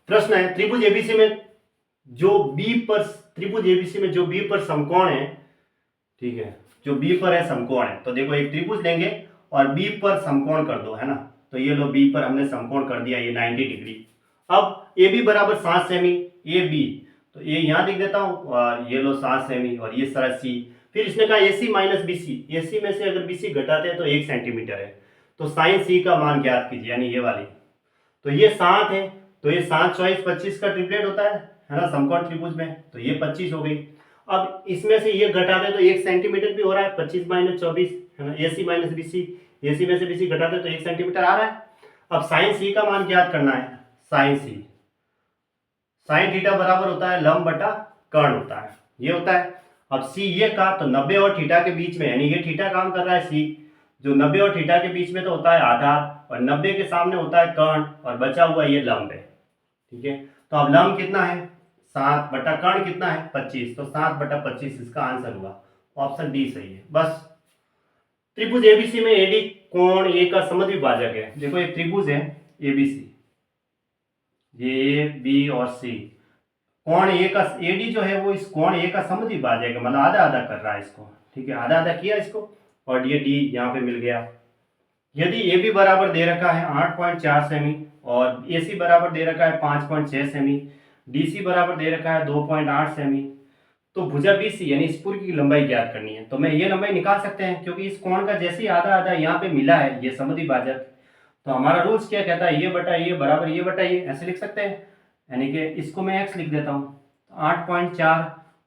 प्रश्न है त्रिभुज एबीसी में जो बी पर त्रिभुज एबीसी में जो बी पर समकोण है, ठीक है, जो बी पर है समकोण है, तो देखो एक त्रिभुज लेंगे और बी पर समकोण कर दो, है ना। तो ये लो बी पर हमने समकोण कर दिया, ये 90 डिग्री। अब ए बी बराबर 7 सेमी, ए बी, तो ये यहाँ लिख देता हूँ, और ये लो 7 सेमी, और ये सारा सी। फिर इसने कहा AC माइनस BC, AC में से अगर BC घटाते हैं तो 1 सेंटीमीटर है, तो साइन C का मान ज्ञात कीजिए, यानी ये वाली। तो ये 7 है, तो ये 7 चौबीस 25 का ट्रिपलेट होता है ना समकोण त्रिभुज में, तो ये 25 हो गई। अब इसमें से ये घटा दे तो 1 सेंटीमीटर भी हो रहा है, 25 माइनस 24, है ना। AC माइनस BC, AC में से BC घटा दे तो 1 सेंटीमीटर आ रहा है। अब साइन C का मान ज्ञात करना है, साइन C, साइन थीटा बराबर होता है लंब बटा कर्ण होता है, ये होता है। अब C ये का, तो 90 और थीटा के बीच में, यानी ये थीटा काम कर रहा है C, जो 90 और थीटा के बीच में तो होता है आधार, और 90 के सामने होता है कर्ण, और बचा हुआ ये लंब है, ठीक है। तो अब लंब कितना है 7 बटा कर्ण कितना है 25, तो 7 बटा 25 इसका आंसर हुआ, ऑप्शन डी सही है। बस त्रिभुज एबीसी में एडी कोण ए का समद्विभाजक है। देखो एक त्रिभुज है एबीसी, ये ए बी और सी, कोण ए का एडी जो है वो इस कोण ए का समद्विभाजक है, मतलब आधा आधा कर रहा है इसको, ठीक है, आधा आधा किया इसको, और ये डी यहाँ पे मिल गया। यदि ए बी बराबर दे रखा है 8.4 सेमी, और ए सी बराबर दे रखा है 5.6 सेमी, डी सी बराबर दे रखा है 2.8 सेमी, तो भुजा बी सी यानी इस पूरी की लंबाई ज्ञात करनी है। तो मैं ये लंबाई निकाल सकते हैं, क्योंकि इस कोण का जैसे ही आधा आधा यहाँ पे मिला है ये समद्विभाजक, तो हमारा रूल्स क्या कहता है, ये बटा ये बराबर ये बटा ये, ऐसे लिख सकते हैं। यानी कि इसको मैं x लिख देता हूँ, 8.4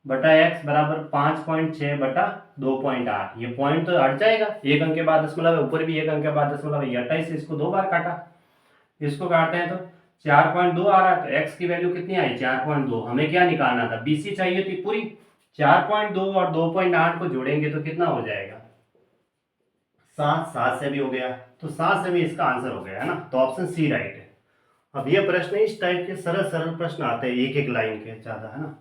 बटा x बराबर 5.6 बटा 2.8, ये पॉइंट तो हट जाएगा, एक अंक के बाद दशमलव है, ऊपर भी एक अंक के बाद दशमलव है, 28 से इसको 2 बार काटा, इसको काटते हैं तो 4.2 आ रहा है, तो x की वैल्यू कितनी आई 4.2। हमें क्या निकालना था, BC चाहिए थी पूरी, 4.2 और 2.8 को जोड़ेंगे तो कितना हो जाएगा 7, 7 से भी हो गया, तो 7 से भी इसका आंसर हो गया, है ना। तो ऑप्शन सी राइट है। अब ये प्रश्न इस टाइप के सरल सरल प्रश्न आते हैं, एक एक लाइन के, ज्यादा, है ना।